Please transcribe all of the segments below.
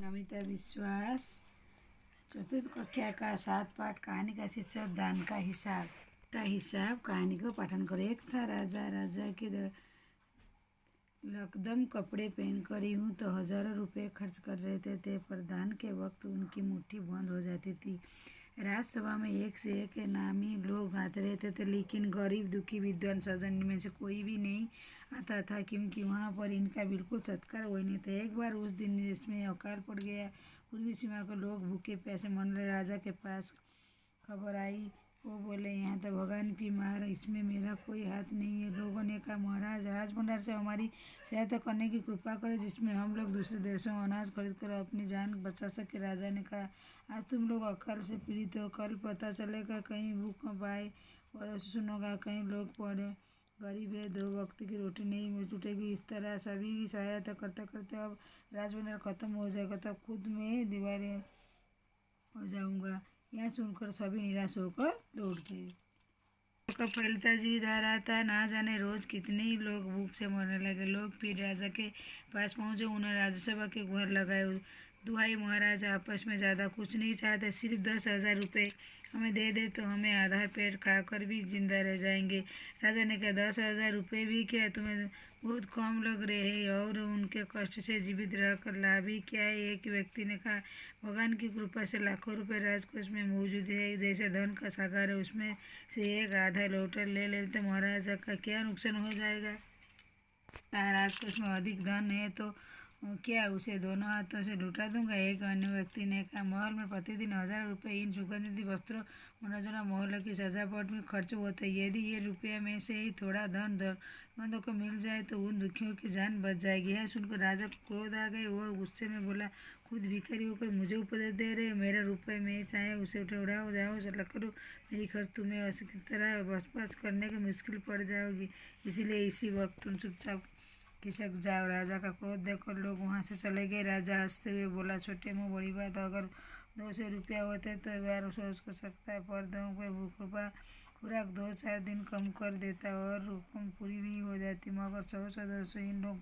नमिता विश्वास चतुर्थ कक्षा का 7 पाठ कहानी का शीर्षक दान का हिसाब कहानी को पाठन करो। एक था राजा के लकदम कपड़े पहनकर यूँ तो हजारों रुपए खर्च कर रहे थे, पर दान के वक्त उनकी मुट्ठी बंद हो जाती थी। राजसभा में एक से एक नामी लोग आते रहते थे, लेकिन गरीब दुखी विद्वान सज्जन में से कोई भी नहीं आता था, क्योंकि वहाँ पर इनका बिल्कुल सत्कार हुआ नहीं था। एक बार उस दिन जिसमें अकाल पड़ गया, पूर्वी सीमा के लोग भूखे प्यासे मन रहे। राजा के पास खबर आई। वो बोले, यहाँ तो भगवान की मार, इसमें मेरा कोई हाथ नहीं है। लोगों ने कहा, महाराज, राजभंडार से हमारी सहायता करने की कृपा करें, जिसमें हम लोग दूसरे देशों में अनाज खरीद कर अपनी जान बचा सके। राजा ने कहा, आज तुम लोग अकाल से पीड़ित हो, कल पता चलेगा कहीं भूकंप आए, परसों सुनोगा कहीं लोग पड़े गरीब है, 2 वक्त की रोटी नहीं मिल जुटेगी। इस तरह सभी की सहायता करते करते अब राजभंडार खत्म हो जाएगा, तब खुद में दीवारें हो जाऊंगा। यह सुनकर सभी निराश होकर लौट गए। का फैलता जी रहा था, ना जाने रोज कितने ही लोग भूख से मरने लगे। लोग फिर राजा के पास पहुंचे, उन्होंने राज्यसभा के गुहार लगाए, दुहाई, महाराज, आपस में ज़्यादा कुछ नहीं चाहते, सिर्फ 10,000 रुपये हमें दे दे तो हमें आधा पेट खाकर भी जिंदा रह जाएंगे। राजा ने कहा, 10,000 रुपये भी क्या, तुम्हें बहुत कम लग रहे हैं, और उनके कष्ट से जीवित रहकर लाभ ही क्या है। एक व्यक्ति ने कहा, भगवान की कृपा से लाखों रुपए राजकोष में मौजूद है, जैसे धन का सागर है, उसमें से एक आधा लोटा ले लेते महाराजा का क्या नुकसान हो जाएगा। राजकोष में अधिक धन है तो क्या उसे दोनों हाथों से लुटा दूंगा। एक अन्य व्यक्ति ने कहा, महल में प्रतिदिन 1,000 रुपये इन सुगंधित वस्त्रों, मनोरंजन, महलों की सजावट में खर्च होता है। यदि ये रुपये में से ही थोड़ा धन दौलतमंदों को मिल जाए तो उन दुखियों की जान बच जाएगी। यह सुनकर राजा को क्रोध आ गए। वो गुस्से में बोला, खुद भिखारी होकर मुझे उपदेश दे रहे, मेरा रुपये में चाहे उसे उड़ाओ, जाओ चला करो, मेरी खर्च तुम्हें ऐसी तरह बसपास करने की मुश्किल पड़ जाएगी, इसलिए इसी वक्त तुम चुपचाप खिसक जाओ। राजा का क्रोध देखकर लोग वहाँ से चले गए। राजा हंसते हुए बोला, छोटे मुँह बड़ी बात, अगर 200 रुपया होते तो बार सोच सकता है, पर दो पे भूखा खुराक 2-4 दिन कम कर देता और हुक्म पूरी भी हो जाती, मगर 100-200 इन लोग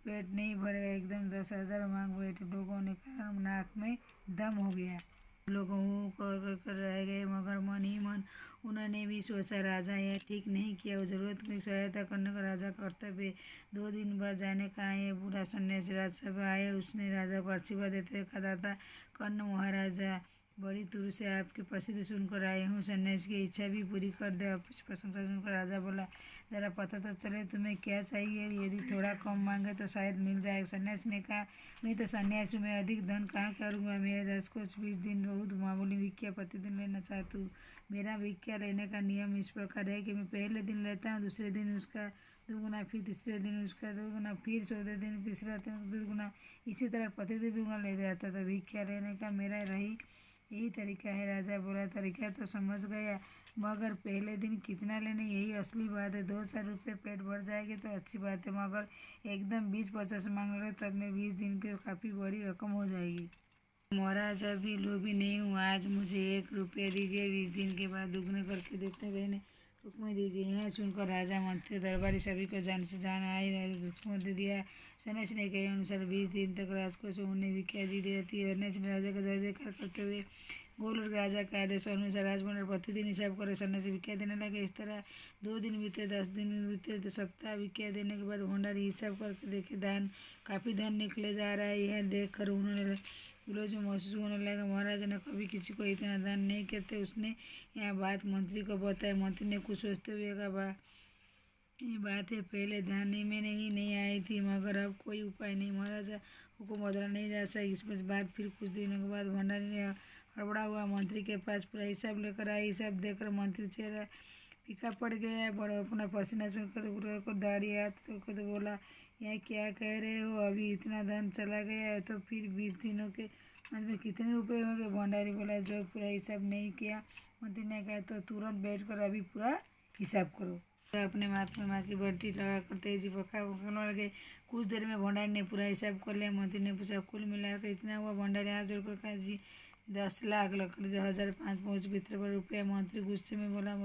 पेट नहीं भरेगा, एकदम 10,000 मांग बैठे। लोगों ने कहा, नाक में दम हो गया। लोग कर रह गए, मगर मन ही मन उन्होंने भी सोचा, राजा यह ठीक नहीं किया, वो जरूरत की सहायता करने का राजा कर्तव्य। 2 दिन बाद जाने का ये बूढ़ा सन्यासी राजसभा आए। उसने राजा को आशीर्वाद देते हुए कहा, दाता कर्ण महाराजा, बड़ी दूर से आपकी प्रसिद्धि सुनकर आए हूँ, सन्यासी की इच्छा भी पूरी कर दे। प्रशंसा सुनकर राजा बोला, जरा पता तो चले तुम्हें क्या चाहिए, यदि थोड़ा कम मांगे तो शायद मिल जाए। सन्यासी ने कहा, मैं तो सन्यासी में अधिक धन कहाँ करूँगा, मेरा राजकोष 20 दिन बहुत मामूली भिक्षा प्रतिदिन लेना चाहता हूँ। मेरा भिक्षा लेने का नियम इस प्रकार है कि मैं पहले दिन लेता हूँ, दूसरे दिन उसका दुगुना, फिर तीसरे दिन उसका दुगुना, फिर 14 दिन तीसरा दुगुना, इसी तरह प्रतिदिन दुगुना ले जाता था। भिक्षा लेने का मेरा यही तरीका है। राजा बोला, तरीका तो समझ गया, मगर पहले दिन कितना लेने यही असली बात है। 2-4 रुपये पेट भर जाएगी तो अच्छी बात है, मगर एकदम 20-50 मांग रहे तब में 20 दिन की काफ़ी बड़ी रकम हो जाएगी। महाराज, अभी लोभी नहीं हूँ, आज मुझे 1 रुपया दीजिए, 20 दिन के बाद दुगने करके देते रहने हुक्म दीजिए। यह सुनकर राजा, मंत्री, दरबारी सभी को जान से जान आई, हुक्म दे दिया। सन्यासी ने कहे अनुसार 20 दिन तक राजकोष उन्हें भिक्षा दी जाती है। सन्यासी ने राजा का जय जयकार करते हुए बोल, राजा का आदेश अनुसार राजभंडार प्रतिदिन हिसाब करे सन्यासी भिक्षा देने लगे। इस तरह 2 दिन बीते, 10 दिन बीते, तो सप्ताह भिक्षा देने के बाद भंडारी हिसाब करके देखे, दान काफ़ी धन निकले जा रहा है। यह देख कर उन्होंने उलझ महसूस होने लगा। महाराज ने कभी किसी को इतना दान नहीं कहते। उसने यह बात मंत्री को बताया। मंत्री ने कुछ सोचते हुए कहा, ये बात है, पहले ध्यान में नहीं आई थी, मगर अब कोई उपाय नहीं, महाराजा हुक्म बदला नहीं जा सकता। इसमें बाद फिर कुछ दिनों के बाद भंडारी ने हड़बड़ा हुआ मंत्री के पास पूरा हिसाब लेकर आया। हिसाब देखकर मंत्री चेहरा फीका पड़ गया, बड़ा अपना पसीना सुनकर दाढ़ी हाथ छोड़कर तो बोला, यह क्या कह रहे हो, अभी इतना धन चला गया है तो फिर 20 दिनों के अंत में कितने रुपए होंगे। भंडारी बोला, जो पूरा हिसाब नहीं किया। मंत्री ने कहा, तो तुरंत बैठकर अभी पूरा हिसाब करो। अपने हाथ में माँ की बट्टी लगाकर तेजी पकाने लगे। कुछ देर में भंडारी ने पूरा हिसाब कर लिया। मंत्री ने पूछा, कुल मिलाकर इतना हुआ। भंडारी हाथ जोड़कर कहा, जी 10 लाख, लकड़ी 1005 पहुँच भीतर पर रुपया। मंत्री गुस्से में बोला,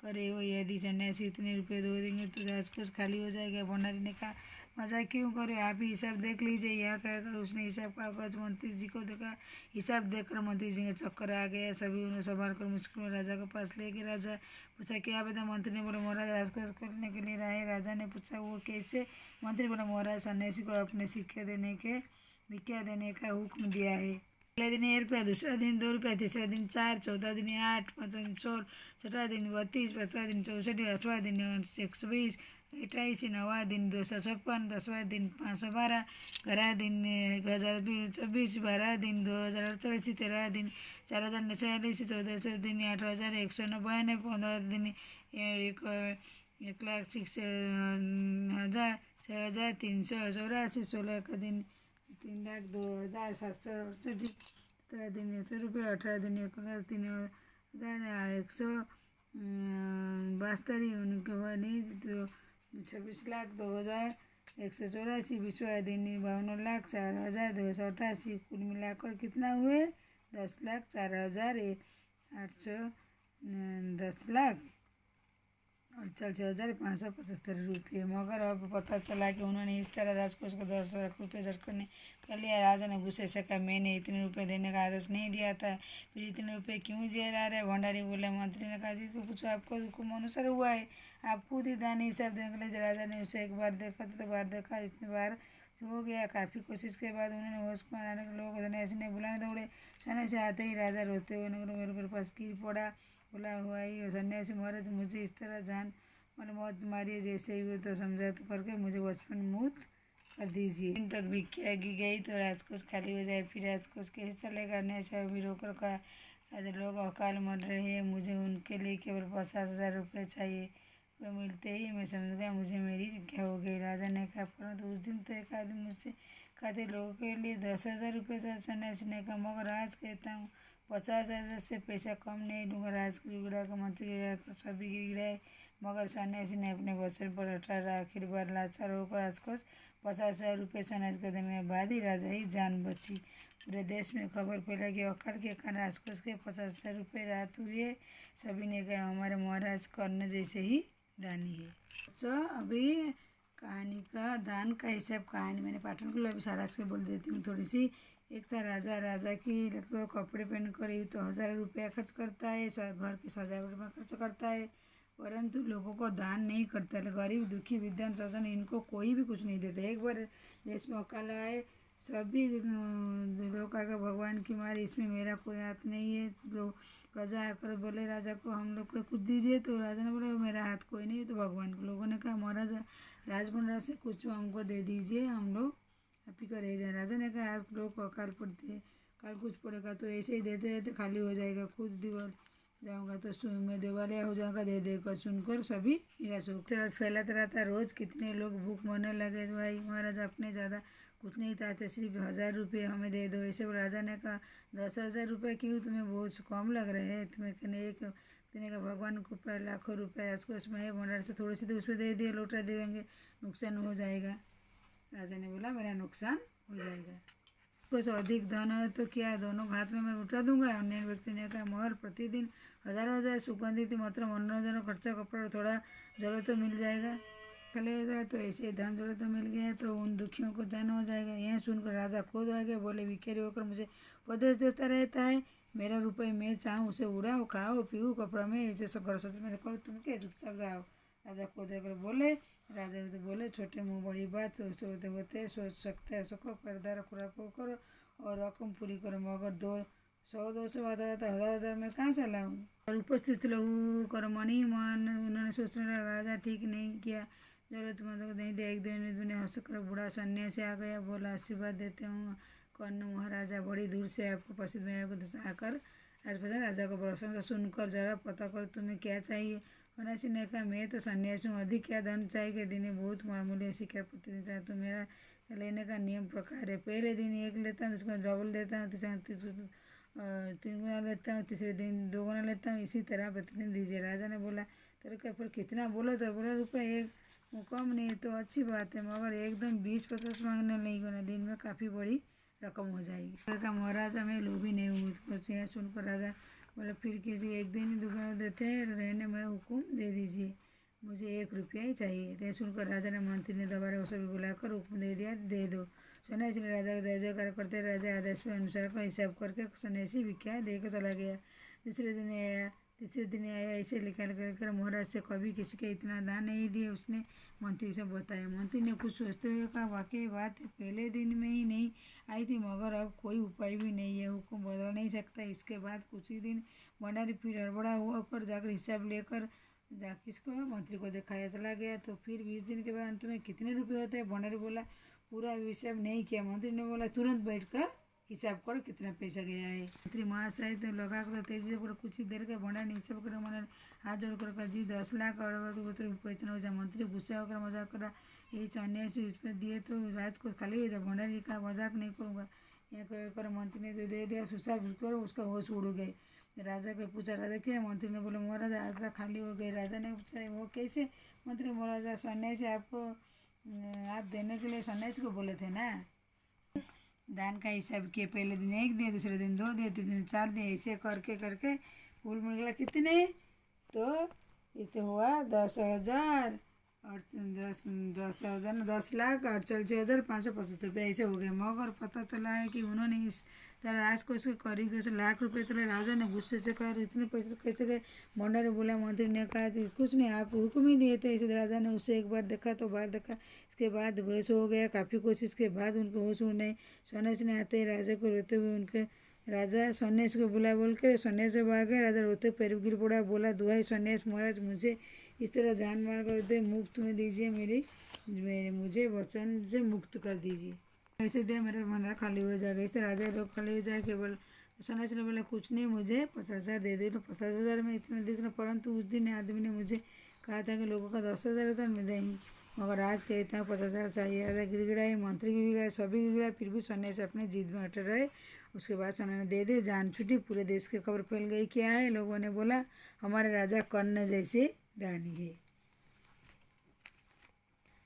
करे हो, यदि सन्यासी इतने रुपये दे देंगे तो राजकोष खाली हो जाएगा। भंडारी ने कहा, मजाक क्यों करो, आप ही हिसाब देख लीजिए। यह कहकर उसने हिसाब कागज मंत्री जी को देखा। हिसाब देखकर मंत्री जी का चक्कर आ गया। सभी उन्हें संभाल कर मुश्किल में राजा के पास ले गए। राजा पूछा क्या बता। मंत्री ने बोला महाराज राजकोष खोलने के लिए आए। राजा ने पूछा वो कैसे। मंत्री बोला महाराज सन्यासी को अपने भिक्षा देने का हुक्म दिया है। पहले दिन 1 रुपया, दूसरा दिन 2 रुपया, तीसरा दिन 4, चौथा दिन 8, पाँचवा दिन 16, छठा दिन 32, पाँचवा दिन 64, आठवां दिन 120, 88, नवा दिन 256, 10वां दिन 512, 11 दिन 1024, 12 दिन 2048, 13 दिन 4046, 14 दिन 8199, 15 दिन 1,06,000, 6,384, 16 का दिन 3,02,768, 17 दिन 100 रुपये, 18 दिन 1,03,172, उनके बाद 26,02,184, 20वां दिन 52,04,288, कुल मिलाकर कितना हुए 10,04,810,48,575 रुपये। मगर अब पता चला कि उन्होंने इस तरह राजकोष को 10 लाख रुपये जब्त करने कर लिया। राजा ने गुस्से से कहा मैंने इतने रुपये देने का आदेश नहीं दिया था, फिर इतने रुपये क्यों दिए जा रहे। भंडारी बोले। मंत्री ने कहा जी को पूछो, आपको हुक्म अनुसार हुआ है, आप खुद ही दान हिसाब देने के लिए। राजा ने उसे एक बार देखा तो बार देखा, इतनी बार हो गया। काफ़ी कोशिश के बाद उन्होंने होश को आने के लोग सन्यासी ने बुलाने दौड़े। सन्यासी आते ही राजा रोते हुए मेरे पास गिर पड़ा। बोला हुआ ही सन्यासी महाराज मुझे इस तरह जान मौत मारिए, जैसे ही वो तो समझा तो करके मुझे बचपन मुक्त कर दीजिए। दिन तक भिक्षा की गई तो राजकोष खाली हो जाए, फिर राजकोष कैसे चलेगा। न्याय भी रोकर कहा राजा लोग अकाल मर रहे हैं, मुझे उनके लिए केवल 50,000 रुपये चाहिए। वह मिलते ही मैं समझ गया मुझे मेरी क्या हो गई। राजा ने कहा परंतु उस दिन तो एक आदमी मुझसे खाते लोगों के लिए 10,000 रुपये था। सन्यासी ने कहा मगर आज कहता हूँ 50,000 से पैसा कम नहीं लूँगा। राज गिड़गिड़ा का मंत्री गिड़ाकर सभी गिड़गिड़ाए, मगर सन्यासी ने अपने वचन पर अटल रहा। आखिर बार लाचार होकर राजकोष 50,000 रुपये सन्यासी को देने के बाद ही राजा ही जान बची। पूरे देश में खबर फैला कि अकाल के कारण राजकोष के 50,000 रुपये रात हुए। सभी ने कहा हमारे महाराज कर्ण जैसे ही दानी है। तो अभी कहानी का दान का हिसाब कहानी मैंने पाठन को अभी सारा से बोल देती हूँ थोड़ी सी। एक था राजा की लगभग कपड़े पहन कर ही तो 1,000 रुपया खर्च करता है, घर की सजावट में खर्च करता है, परंतु लोगों को दान नहीं करता है। गरीब दुखी विद्वान सज्जन इनको कोई भी कुछ नहीं देता। एक बार देश में अकाल आए, सभी लोग आकर भगवान की मारी इसमें मेरा कोई हाथ नहीं है। लोग प्रजा आकर बोले राजा को हम लोग को कुछ दीजिए, तो राजा ने बोला मेरा हाथ कोई नहीं है। तो भगवान को लोगों ने कहा महाराजा राजभंडार से कुछ हमको दे दीजिए, हम लोग आप ही को रह जाए। राजा ने कहा आप लोग को अकाल पड़ते है, कल कुछ पड़ेगा तो ऐसे ही देते रहते खाली हो जाएगा, खुद दीवार जाऊँगा तो मैं दिवालिया हो जाऊँगा दे देकर। सुनकर सभी निराश हो फैलाता रहता। रोज़ कितने लोग भूख मरने लगे। भाई महाराज अपने ज़्यादा कुछ नहीं चाहते, सिर्फ 1,000 रुपये हमें दे दो। ऐसे राजा ने कहा 10,000 रुपये क्यों, तुम्हें बहुत कम लग रहे हैं। तुम्हें कहने एक देने का भगवान को ऊपर लाखों रुपये उसको उसमें है भंडार से थोड़े से तो उसमें दे दिए, लौटा दे देंगे, नुकसान हो जाएगा। राजा ने बोला मेरा नुकसान हो जाएगा। कुछ अधिक धन है तो क्या दोनों हाथ में मैं उठा दूंगा। अन्य व्यक्ति ने कहा महल प्रतिदिन हजार सुगंधित मात्र मनोरंजन खर्चा कपड़ा थोड़ा जरूरत तो मिल जाएगा चलेगा। तो ऐसे धन जरूरत तो मिल गया तो उन दुखियों को जान हो जाएगा। यह सुनकर राजा क्रोध आ गया। बोले भिखारी होकर मुझे उपदेश देता रहता है, मेरा रुपये मैं चाहूँ उसे उड़ाओ, खाओ पीओ, कपड़ा में ऐसे घर सच में करो, तुम क्या चुपचाप जाओ। राजा क्रोध कर बोले। राजा तो बोले छोटे मुँह बड़ी बात सोचते होते सोच सकते सको, पैरदार खुराक करो और रकम पूरी करो, मगर 200 बात आता 1,000 में कहाँ से लाऊं। और उपस्थित लोग कर मन ही मन उन्होंने सोचने राजा ठीक नहीं किया, जरूरतमंद को नहीं दे। एक दिन हंसकर बूढ़ा सन्यासी आ गया, बोला आशीर्वाद देते हूँ कर्ण महाराजा, बड़ी दूर से आपको प्रसिद्ध में आकर आज पता राजा को प्रशंसा सुनकर जरा पता करो तुम्हें क्या चाहिए। सन्यासी ने कहा मैं तो सन्यासी हूँ, अधिक क्या धन चाहिए, दिन बहुत मामूली शिकार प्रतिदिन चाहे तो मेरा लेने का नियम प्रकार है। पहले दिन 1 लेता हूँ, उसको डबल देता हूँ, 3 गुना लेता हूँ, तीसरे दिन 2 गुना लेता हूँ, इसी तरह प्रतिदिन दीजिए। राजा ने बोला तेरे का पर कितना बोला, तो बोला रुपये 1, कम नहीं तो अच्छी बात है, मगर एकदम 20-50 मांगना नहीं करना, दिन में काफ़ी बड़ी रकम हो जाएगी। कहा महाराजा मैं लोभी नहीं हूँ। मुझको सुनकर राजा बोले फिर किसी एक दिन ही दुकान देते हैं रहने में हुक्म दे दीजिए। मुझे 1 रुपया ही चाहिए। यह सुनकर राजा ने मंत्री ने दोबारा वो सभी बुलाकर हुक्म दे दिया, दे दो। सन्यासी ने राजा का जय जयकार करते राजा आदेश के अनुसार का हिसाब करके सन्यासी भिक्षा देकर चला गया। दूसरे दिन आया, तीसरे दिन आया, ऐसे निकाल कर महाराज से कभी किसी के इतना दान नहीं दिए। उसने मंत्री से बताया। मंत्री ने कुछ सोचते हुए कहा, वाकई बात पहले दिन में ही नहीं आई थी, मगर अब कोई उपाय भी नहीं है, हुक्म बदल नहीं सकता। इसके बाद कुछ ही दिन भंडारी फिर हड़बड़ा होकर जाकर हिसाब लेकर किसको मंत्री को दिखाया चला गया। तो फिर 20 दिन के बाद अंत में कितने रुपए होते हैं? भंडारी बोला, पूरा हिसाब नहीं किया। मंत्री ने बोला, तुरंत बैठकर हिसाब करो कितना पैसा गया है। मंत्री महाशय तो लगा कर तेजी से पूरा कुछ ही देर के भंडारी हिसाब करो। मैंने हाथ जोड़कर कहा, जी 10 लाख और पैसा हो जाए। मंत्री गुस्सा होकर मजाक करा, ये सन्यासी इस पर दिए तो राज को खाली हो जाए। भंडारी का मजाक नहीं करूँगा। यह कहकर मंत्री ने तो दे दिया, सुसाब करो, उसका होश उड़ गए। राजा को पूछा, राजा क्या? मंत्री ने बोला, महाराज आधा खाली हो गए। राजा ने पूछा, वो कैसे? मंत्री महाराज, सन्यासी आपको आप देने के लिए सन्यासी को बोले थे ना। दान का हिसाब किए, पहले दिन 1 दिए, दूसरे दिन 2 दिए, तीसरे दिन 4 दिए, ऐसे करके करके कुल मिल गया कितने? तो इतने हुआ 10,000 और 10,48,575 ऐसे हो गए। मगर पता चला है कि उन्होंने इस तरह राज को इसके करीब 1,00,000 रुपये चले। राजा ने गुस्से से कहा, इतने पैसे कैसे गए? भंडारी बोला। मंत्री ने कहा कि कुछ नहीं, आप हुक्म ही दिए थे। इसे राजा ने उसे एक बार देखा तो बार देखा, इसके बाद बेहोश हो गया। काफ़ी कोशिश के बाद उनको होश नहीं। सन्यासी ने आते ही राजा को रोते हुए उनके राजा सन्यासी को बुला बोल कर सन्यासी भाग गए। राजा रोते पैर गिर पड़ा, बोला, दुहाई सन्यास महाराज, मुझे इस तरह जान मार कर दे, मुक्त में दीजिए, मेरे मुझे वचन से मुक्त कर दीजिए। ऐसे दे मेरा भंडारा खाली हो जाएगा। इस तरह राजा लोग खाली हो जाए। केवल सन्यासी ने बोला, कुछ नहीं, मुझे 50,000 दे दे। तो 50,000 में इतना दिख रहा, परंतु उस दिन आदमी ने मुझे कहा था कि लोगों का 10,000 होता मैं देंगे, मगर आज कहता हूँ 50,000 चाहिए। राजा गिड़गिड़ाए, मंत्री गिड़गिड़ाए, सभी गिड़गिड़ाए, फिर भी सन्यासी अपने जिद में अटल रहे। उसके बाद सन्यासी ने दे दे, जान छूटी। पूरे देश की खबर फैल गई। क्या है? लोगों ने बोला, हमारे राजा कर्ण जैसे दानी है।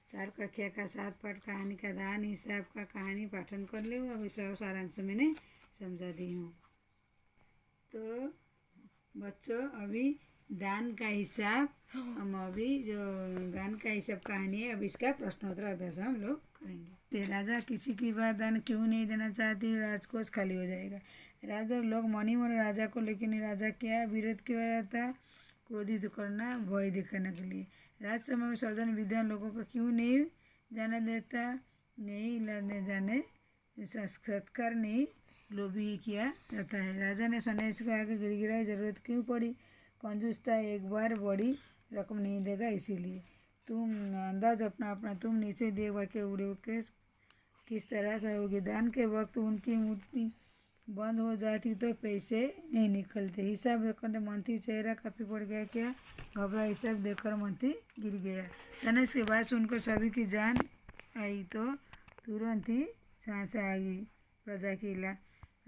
4 कक्षा का 7 पाठ कहानी का दान हिसाब का कहानी पाठन कर ली हूँ। अभी सब सारांश मैंने समझा दी हूँ। तो बच्चों, अभी दान का हिसाब हम अभी जो दान का हिसाब कहानी है, अब इसका प्रश्नोत्तर अभ्यास हम लोग करेंगे। राजा किसी की बात दान क्यों नहीं देना चाहती? राजकोष खाली हो जाएगा। राजा लोग मनी मन राजा को, लेकिन राजा क्या विरोध क्यों रहता? क्रोधित करना, भय दिखाने के लिए। राजसभा में सज्जन विद्वान लोगों को क्यों नहीं जाने देता? नहीं लाने जाने सत्कार नहीं, लोभी ही किया जाता है। राजा ने सन्यासी को आगे गिड़गिड़ाई, जरूरत क्यों पड़ी? कंजूसता, एक बार बड़ी रकम नहीं देगा इसीलिए। तुम अंदाज अपना अपना, तुम नीचे दिए वाक्य उड़े के किस तरह से होगी? दान के वक्त उनकी मुट्ठी बंद हो जाती तो पैसे नहीं निकलते। हिसाब देखकर मंत्री चेहरा काफ़ी पड़ गया। क्या घबरा? हिसाब देखकर मंत्री गिर गया। सन्यासी की बात सुनकर सभी की जान आई तो तुरंत ही सांस आ गई। प्रजा की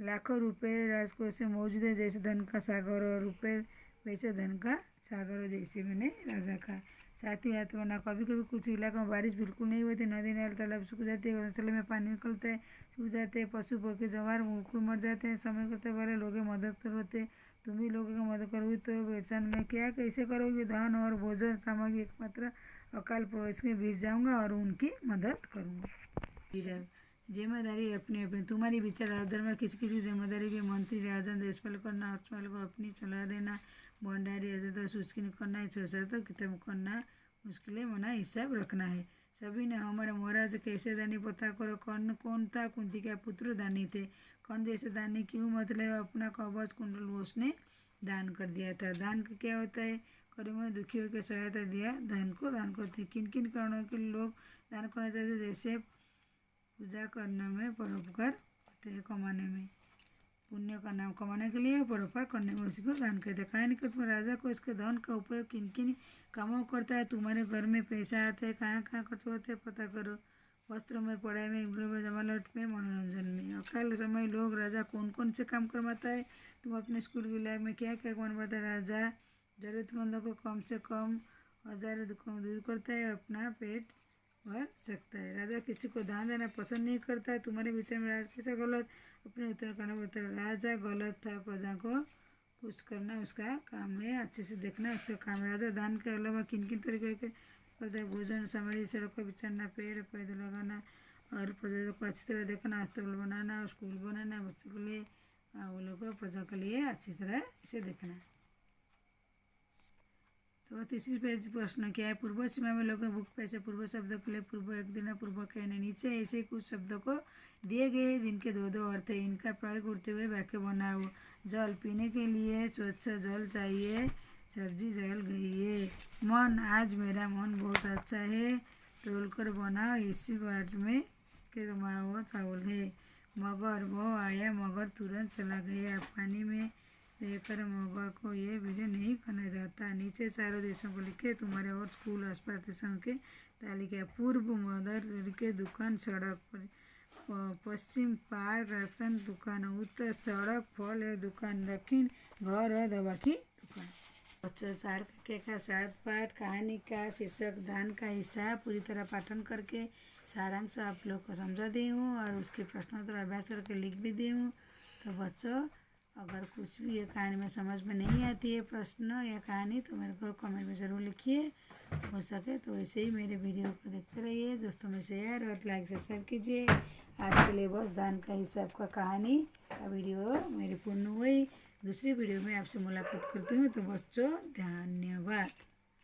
लाखों रुपए राजकोष से मौजूद है, जैसे धन का सागर, और रुपए वैसे धन का सागर, जैसे मैंने राजा का। साथ ही हाथ बना। कभी कभी कुछ इलाकों में बारिश बिल्कुल नहीं होती, नदी नाल तालाब सूख जाते हैं, घोंसले में पानी निकलता है, सूख जाते हैं, पशु पक्षी जवार कोई मर जाते हैं। समय करते वाले लोग मदद करोगे, तुम भी लोगों की मदद करोगे तो बेचन में क्या कैसे करोगे? धन और भोजन सामग्री एकमात्र अकाल प्रवेश के बीच जाऊँगा और उनकी मदद करूँगा। जिम्मेदारी अपनी अपनी, तुम्हारी विचारधारा में किसी किसी जिम्मेदारी के मंत्री राजन देशपाल करना, अस्पताल को अपनी सलाह देना, भंडारी ऐसे तो सूचना करना, छोटा तो किताब करना, मुश्किलें मना हिसाब रखना है। सभी ने हमारे महाराज कैसे दानी पता करो। कर्ण कौन था? कुंती का पुत्र दानी थे। कर्ण जैसे दानी क्यों? मतलब अपना कवच कुंडल उसने दान कर दिया था। दान का क्या होता है? गरीब में दुखियों की सहायता दिया, धन को दान करते। किन किन कारणों के लोग दान करना चाहते? जैसे पूजा करने में, परोपकार करते हैं, कमाने में, पुण्य का नाम कमाने के लिए, परोपकार करने में, उसी को दान करते हैं। कहानी को तुम राजा को इसके धन का उपयोग किन किन कामों करता है? तुम्हारे घर में पैसा आता है, कहाँ कहाँ खर्च होते हैं पता करो। वस्त्रों में, पढ़ाई में, जमालट में, मनोरंजन में। अकाल समय लोग राजा कौन कौन से काम करवाता है? तुम अपने स्कूल की लाइफ में क्या क्या काम करता है? राजा जरूरतमंदों को कम से कम 1000 दूर करता है, अपना पेट भर सकता है। राजा किसी को दान देना पसंद नहीं करता है। तुम्हारे विचार में राजा कैसा गलत? अपने उत्तर करना बताओ। राजा गलत था, प्रजा को कुछ करना उसका काम है, अच्छे से देखना उसका काम है। राजा दान के अलावा किन किन तरीके के प्रजा भोजन सामग्री सड़क को बिछाना, पेड़ पौधे लगाना और प्रजा को अच्छी तरह देखना, अस्पताल बनाना, स्कूल बनाना बच्चों के लिए, वो लोग को प्रजा के लिए अच्छी तरह इसे देखना। तो तीसरी पेज प्रश्न क्या है, पूर्व सीमा में लोगों बुक पैसे पूर्व शब्द के लिए पूर्व एक दिन पूर्व कहने नीचे ऐसे कुछ शब्दों को दिए गए जिनके दो दो अर्थ है, इनका प्रयोग करते हुए वाक्य बनाओ। जल पीने के लिए स्वच्छ जल चाहिए, सब्जी जल गई है। मन, आज मेरा मन बहुत अच्छा है, तोल कर बनाओ, इसी बात में के कमाओ चावल है। मगर, वो आया मगर तुरंत चला गया, पानी में देखकर मगर को ये वीडियो नहीं करना चाहता। नीचे चारों देशों को लिखे, तुम्हारे और स्कूल आसपास देशों के तालिका। पूर्व मदर के दुकान सड़क पर, पश्चिम पार्क राशन दुकान, उत्तर सड़क फल है दुकान, दक्षिण घर और दवा की दुकान। बच्चों 4 का 7 पाठ कहानी का शीर्षक दान का हिस्सा पूरी तरह पाठन करके सारांश आप लोग को समझा दी हूँ और उसके प्रश्नोत्तर अभ्यास करके लिख भी दी हूँ। तो बच्चों अगर कुछ भी ये कहानी में समझ में नहीं आती है प्रश्न या कहानी तो मेरे को कमेंट में ज़रूर लिखिए, हो सके तो वैसे ही मेरे वीडियो को देखते रहिए, दोस्तों में शेयर और लाइक सब्सक्राइब कीजिए। आज के लिए बस दान का हिसाब का कहानी का वीडियो मेरी पूर्ण हुई। दूसरी वीडियो में आपसे मुलाकात करती हूँ, तो बच्चों धन्यवाद।